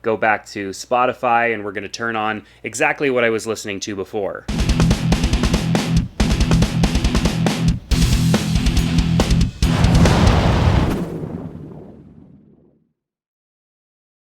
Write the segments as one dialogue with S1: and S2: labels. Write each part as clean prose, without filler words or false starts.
S1: go back to Spotify, and we're going to turn on exactly what I was listening to before.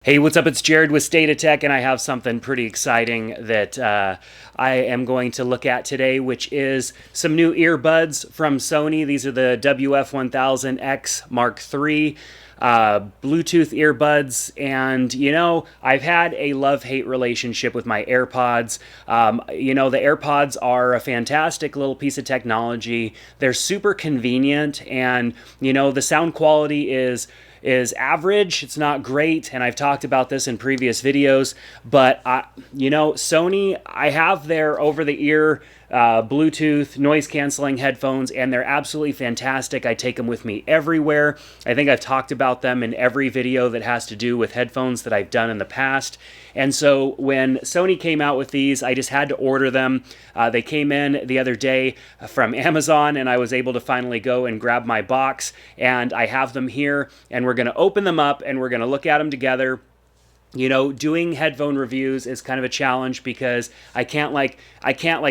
S1: Hey, what's up? It's Jared with State of Tech, and I have something pretty exciting that I am going to look at today, which is some new earbuds from Sony. These are the WF-1000XM3 Bluetooth earbuds, and you know, I've had a love-hate relationship with my AirPods. You know, the AirPods are a fantastic little piece of technology. They're super convenient, and you know, the sound quality is average. It's not great, and I've talked about this in previous videos, but you know, Sony, I have their over-the-ear Bluetooth noise-canceling headphones, and they're absolutely fantastic. I take them with me everywhere. I think I've talked about them in every video that has to do with headphones that I've done in the past. And so when Sony came out with these, I just had to order them. They came in the other day from Amazon, and I was able to finally go and grab my box, and I have them here, and we're going to open them up, and we're going to look at them together. You know, doing headphone reviews is kind of a challenge because I can't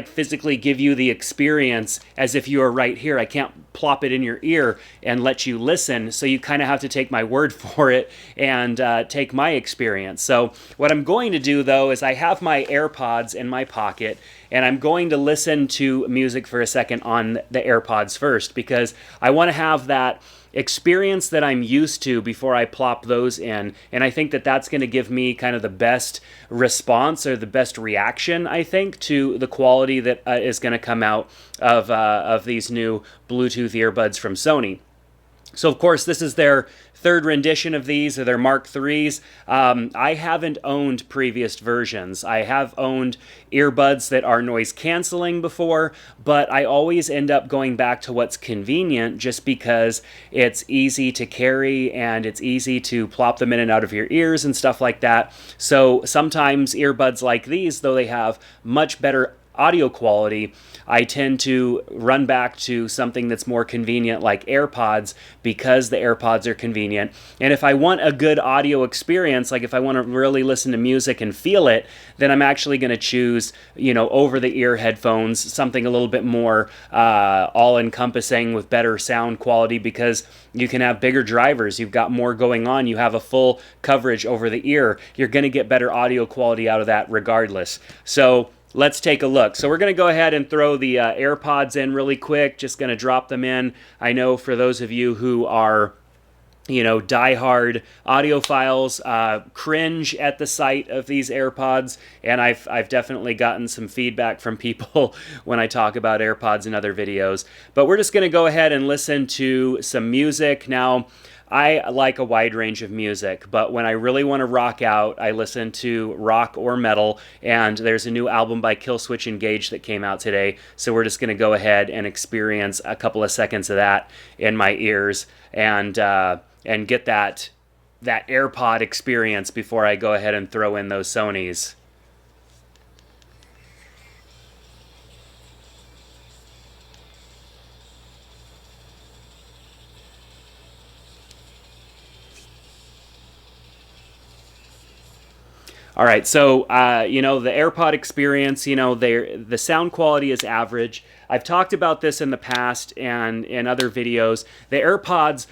S1: physically give you the experience as if you are right here. I can't plop it in your ear and let you listen. So you kind of have to take my word for it and take my experience. So what I'm going to do though is I have my AirPods in my pocket, and I'm going to listen to music for a second on the AirPods first because I want to have that experience that I'm used to before I plop those in, and I think that that's going to give me kind of the best response or the best reaction, I think, to the quality that is going to come out of these new Bluetooth earbuds from Sony. So of course this is their third rendition of these, or their Mark IIIs. I haven't owned previous versions. I have owned earbuds that are noise canceling before, but I always end up going back to what's convenient just because it's easy to carry and it's easy to plop them in and out of your ears and stuff like that. So sometimes earbuds like these, though they have much better audio quality, I tend to run back to something that's more convenient like AirPods because the AirPods are convenient. And if I want a good audio experience, like if I want to really listen to music and feel it, then I'm actually going to choose, you know, over-the-ear headphones, something a little bit more all-encompassing with better sound quality because you can have bigger drivers, you've got more going on, you have a full coverage over the ear. You're going to get better audio quality out of that regardless. So let's take a look. So we're going to go ahead and throw the AirPods in really quick. Just going to drop them in. I know for those of you who are, you know, diehard audiophiles, cringe at the sight of these AirPods, and I've definitely gotten some feedback from people when I talk about AirPods in other videos. But we're just going to go ahead and listen to some music. Now, I like a wide range of music, but when I really want to rock out, I listen to rock or metal, and there's a new album by Killswitch Engage that came out today, so we're just going to go ahead and experience a couple of seconds of that in my ears and get that AirPod experience before I go ahead and throw in those Sonys. All right, so you know, the AirPod experience, you know, the sound quality is average. I've talked about this in the past and in other videos. The AirPods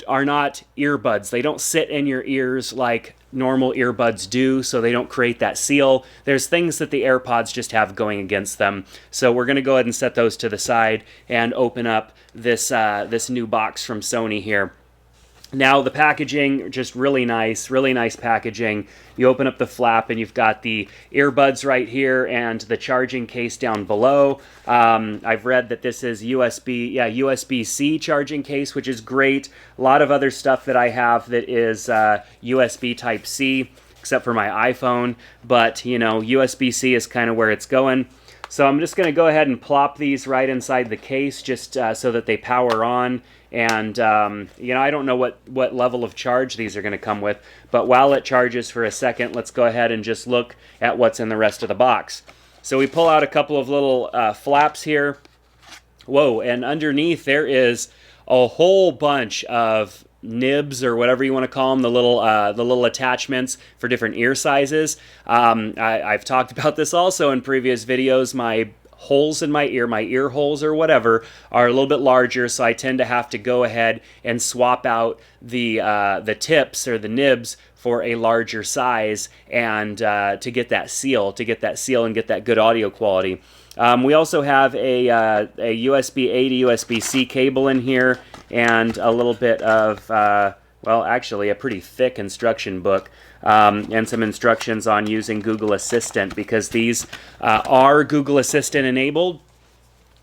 S1: are not earbuds. They don't sit in your ears like normal earbuds do, so they don't create that seal. There's things that the AirPods just have going against them. So we're going to go ahead and set those to the side and open up this new box from Sony here. Now the packaging, just really nice packaging. You open up the flap and you've got the earbuds right here and the charging case down below. I've read that this is USB-C charging case, which is great. A lot of other stuff that I have that is USB Type-C, except for my iPhone. But, you know, USB-C is kind of where it's going. So I'm just going to go ahead and plop these right inside the case just so that they power on. And, you know, I don't know what level of charge these are going to come with, but while it charges for a second, let's go ahead and just look at what's in the rest of the box. So we pull out a couple of little flaps here. Whoa, and underneath there is a whole bunch of nibs or whatever you want to call them, the little attachments for different ear sizes. I've talked about this also in previous videos. My holes in my ear holes or whatever, are a little bit larger, so I tend to have to go ahead and swap out the tips or the nibs for a larger size, and to get that seal and get that good audio quality. We also have a USB-A to USB-C cable in here, and a little bit of, well, actually a pretty thick instruction book, and some instructions on using Google Assistant, because these are Google Assistant enabled.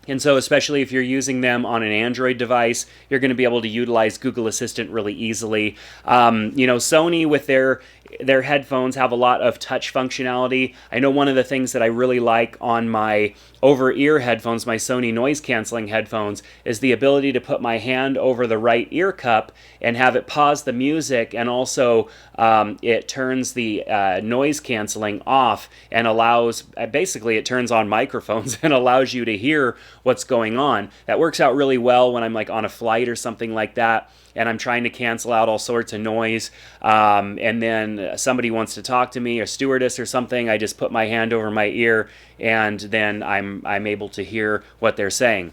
S1: And so especially if you're using them on an Android device, you're going to be able to utilize Google Assistant really easily. Sony with their headphones have a lot of touch functionality. I know one of the things that I really like on my over-ear headphones, my Sony noise canceling headphones, is the ability to put my hand over the right ear cup and have it pause the music, and also it turns the noise canceling off and allows, basically it turns on microphones and allows you to hear what's going on. That works out really well when I'm like on a flight or something like that, and I'm trying to cancel out all sorts of noise, and then somebody wants to talk to me, a stewardess or something. I just put my hand over my ear, and then I'm able to hear what they're saying.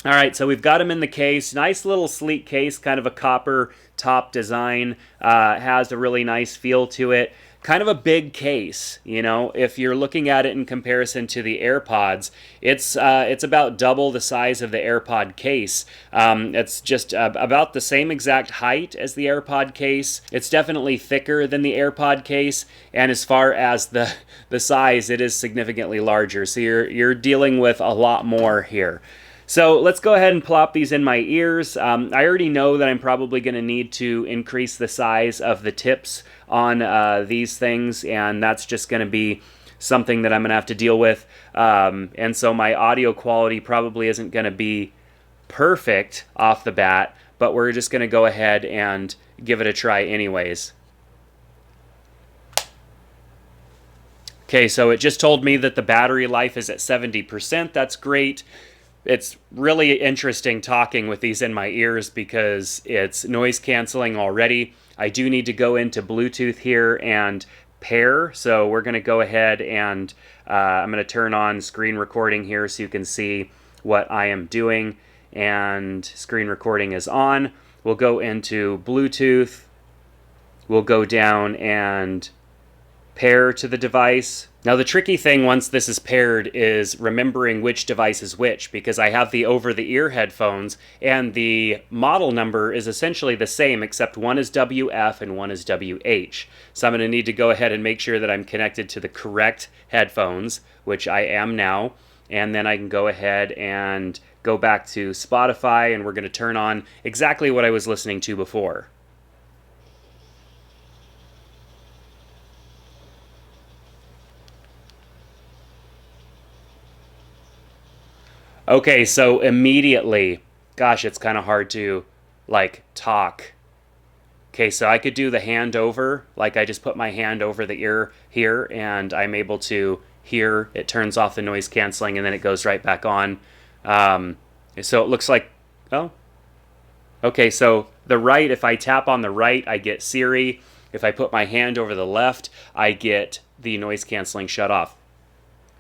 S1: All right, so we've got them in the case. Nice little sleek case, kind of a copper top design. Has a really nice feel to it. Kind of a big case, if you're looking at it in comparison to the AirPods, it's about double the size of the AirPod case. It's just about the same exact height as the AirPod case. It's definitely thicker than the AirPod case, and as far as the size, it is significantly larger. So you're dealing with a lot more here. So let's go ahead and plop these in my ears. I already know that I'm probably going to need to increase the size of the tips on these things, and that's just going to be something that I'm going to have to deal with. And so my audio quality probably isn't going to be perfect off the bat, but we're just going to go ahead and give it a try anyways. Okay, so it just told me that the battery life is at 70%. That's great. It's really interesting talking with these in my ears because it's noise canceling already. I do need to go into Bluetooth here and pair, so we're going to go ahead and I'm going to turn on screen recording here so you can see what I am doing, and screen recording is on. We'll go into Bluetooth, we'll go down and pair to the device. Now the tricky thing once this is paired is remembering which device is which, because I have the over-the-ear headphones and the model number is essentially the same, except one is WF and one is WH. So I'm going to need to go ahead and make sure that I'm connected to the correct headphones, which I am now, and then I can go ahead and go back to Spotify, and we're going to turn on exactly what I was listening to before. Okay, so immediately, gosh, it's kind of hard to, talk. Okay, so I could do the hand over, I just put my hand over the ear here, and I'm able to hear. It turns off the noise canceling, and then it goes right back on. So it looks like, oh, okay, so the right, if I tap on the right, I get Siri. If I put my hand over the left, I get the noise canceling shut off.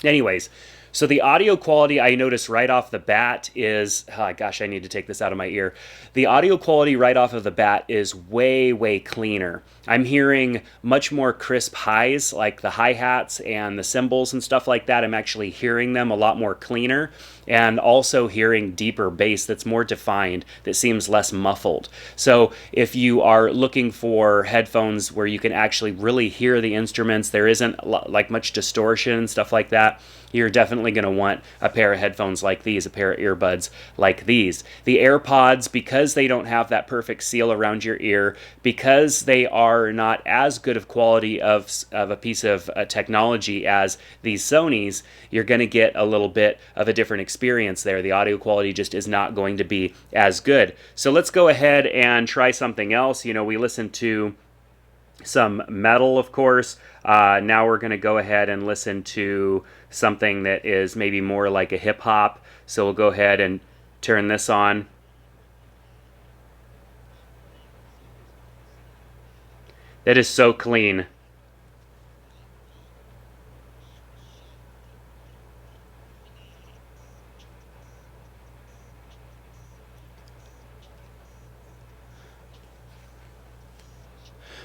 S1: Anyways, so the audio quality I notice right off the bat is, gosh, I need to take this out of my ear. The audio quality right off of the bat is way, way cleaner. I'm hearing much more crisp highs, like the hi-hats and the cymbals and stuff like that. I'm actually hearing them a lot more cleaner, and also hearing deeper bass that's more defined, that seems less muffled. So if you are looking for headphones where you can actually really hear the instruments, there isn't much distortion and stuff like that, you're definitely going to want a pair of headphones like these, a pair of earbuds like these. The AirPods, because they don't have that perfect seal around your ear, because they are not as good of quality of a piece of technology as these Sonys, you're going to get a little bit of a different experience there. The audio quality just is not going to be as good. So let's go ahead and try something else. We listened to some metal, of course. Now we're going to go ahead and listen to something that is maybe more like a hip hop. So we'll go ahead and turn this on. That is so clean.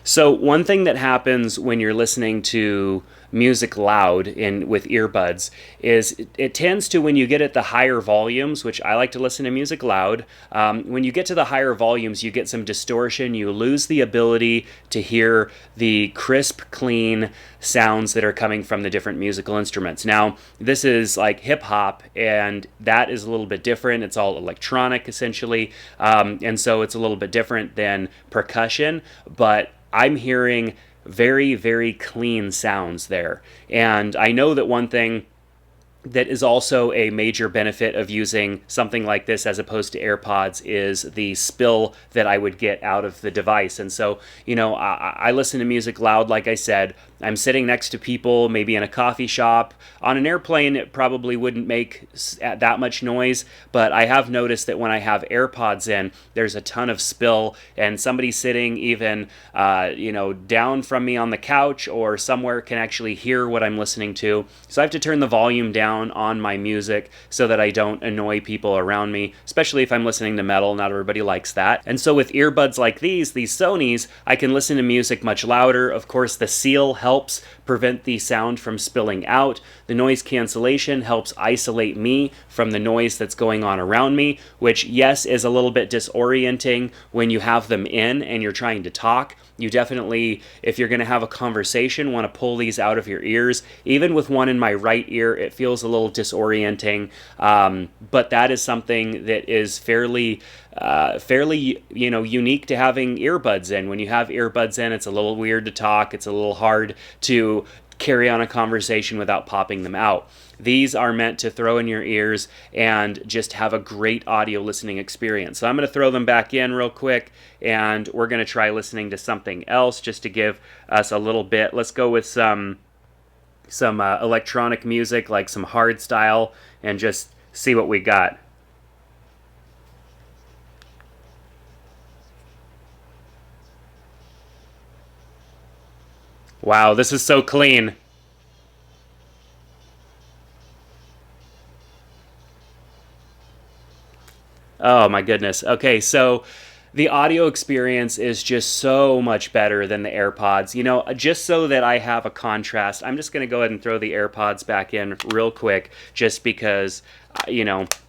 S1: So one thing that happens when you're listening to music loud in with earbuds is it tends to, when you get at the higher volumes, which I like to listen to music loud, when you get to the higher volumes, you get some distortion. You lose the ability to hear the crisp, clean sounds that are coming from the different musical instruments. Now, this is like hip hop, and that is a little bit different. It's all electronic essentially, and so it's a little bit different than percussion, but I'm hearing very, very clean sounds there. And I know that one thing that is also a major benefit of using something like this as opposed to AirPods is the spill that I would get out of the device. And so, I listen to music loud, like I said. I'm sitting next to people, maybe in a coffee shop. On an airplane, it probably wouldn't make that much noise, but I have noticed that when I have AirPods in, there's a ton of spill, and somebody sitting even, down from me on the couch or somewhere can actually hear what I'm listening to. So I have to turn the volume down on my music so that I don't annoy people around me, especially if I'm listening to metal. Not everybody likes that. And so with earbuds like these Sonys, I can listen to music much louder. Of course, the seal helps prevent the sound from spilling out. The noise cancellation helps isolate me from the noise that's going on around me, which, yes, is a little bit disorienting when you have them in and you're trying to talk. You definitely, if you're going to have a conversation, want to pull these out of your ears. Even with one in my right ear, it feels a little disorienting, but that is something that is fairly unique to having earbuds in. When you have earbuds in, it's a little weird to talk. It's a little hard to carry on a conversation without popping them out. These are meant to throw in your ears and just have a great audio listening experience. So I'm going to throw them back in real quick, and we're going to try listening to something else just to give us a little bit. Let's go with some electronic music, like some hard style, and just see what we got. Wow, this is so clean. Oh my goodness. Okay, so the audio experience is just so much better than the AirPods. Just so that I have a contrast, I'm just going to go ahead and throw the AirPods back in real quick just because,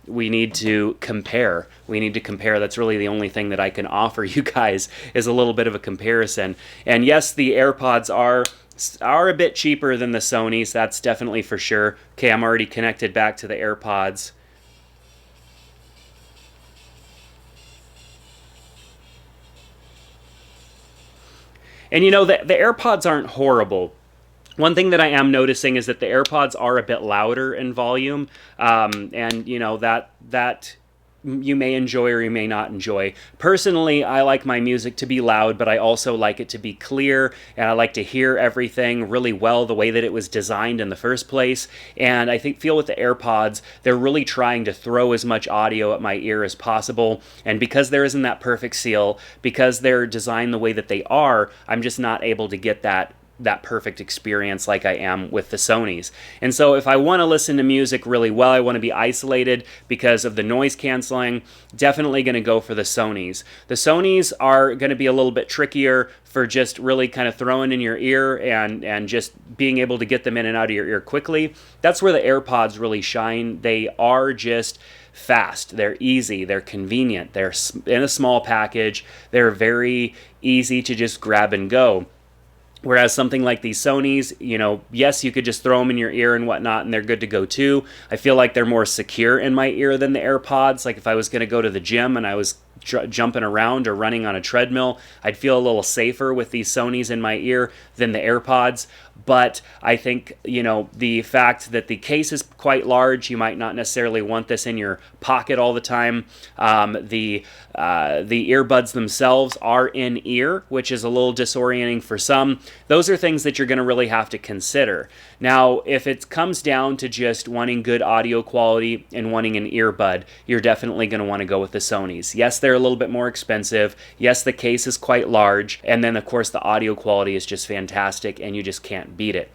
S1: we need to compare. We need to compare. That's really the only thing that I can offer you guys is a little bit of a comparison. And yes, the AirPods are a bit cheaper than the Sonys. That's definitely for sure. Okay, I'm already connected back to the AirPods. And the AirPods aren't horrible. One thing that I am noticing is that the AirPods are a bit louder in volume, and that you may enjoy or you may not enjoy. Personally, I like my music to be loud, but I also like it to be clear, and I like to hear everything really well the way that it was designed in the first place. And I feel with the AirPods, they're really trying to throw as much audio at my ear as possible. And because there isn't that perfect seal, because they're designed the way that they are, I'm just not able to get that perfect experience like I am with the Sonys. And so if I want to listen to music really well, I want to be isolated because of the noise canceling, definitely going to go for the Sonys. The Sonys are going to be a little bit trickier for just really kind of throwing in your ear and just being able to get them in and out of your ear quickly. That's where the AirPods really shine. They are just fast, they're easy, they're convenient, they're in a small package, they're very easy to just grab and go. Whereas something like these Sonys, yes, you could just throw them in your ear and whatnot, and they're good to go too. I feel like they're more secure in my ear than the AirPods. Like if I was going to go to the gym and I was jumping around or running on a treadmill, I'd feel a little safer with these Sonys in my ear than the AirPods. But I think, the fact that the case is quite large, you might not necessarily want this in your pocket all the time. The earbuds themselves are in ear, which is a little disorienting for some. Those are things that you're going to really have to consider. Now, if it comes down to just wanting good audio quality and wanting an earbud, you're definitely going to want to go with the Sonys. Yes, they're a little bit more expensive. Yes, the case is quite large. And then, of course, the audio quality is just fantastic, and you just can't beat it.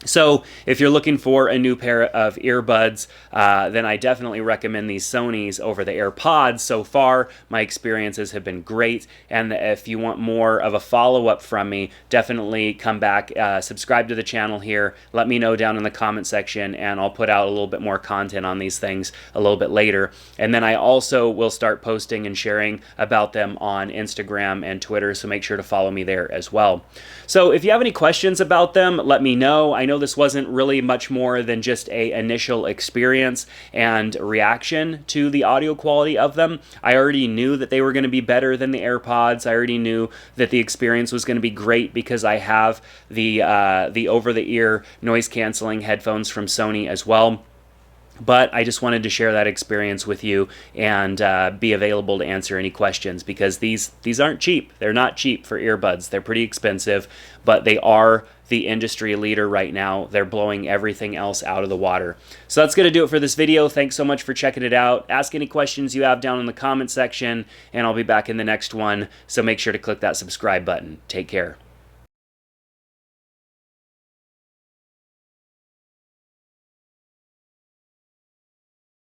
S1: So if you're looking for a new pair of earbuds, then I definitely recommend these Sonys over the AirPods. So far, my experiences have been great. And if you want more of a follow-up from me, definitely come back, subscribe to the channel here. Let me know down in the comment section, and I'll put out a little bit more content on these things a little bit later. And then I also will start posting and sharing about them on Instagram and Twitter, so make sure to follow me there as well. So if you have any questions about them, let me know. I know this wasn't really much more than just a initial experience and reaction to the audio quality of them. I already knew that they were going to be better than the AirPods. I already knew that the experience was going to be great because I have the over-the-ear noise canceling headphones from Sony as well. But I just wanted to share that experience with you and be available to answer any questions, because these aren't cheap. They're not cheap for earbuds. They're pretty expensive, but they are the industry leader right now. They're blowing everything else out of the water. So that's going to do it for this video. Thanks so much for checking it out. Ask any questions you have down in the comment section, and I'll be back in the next one. So make sure to click that subscribe button. Take care.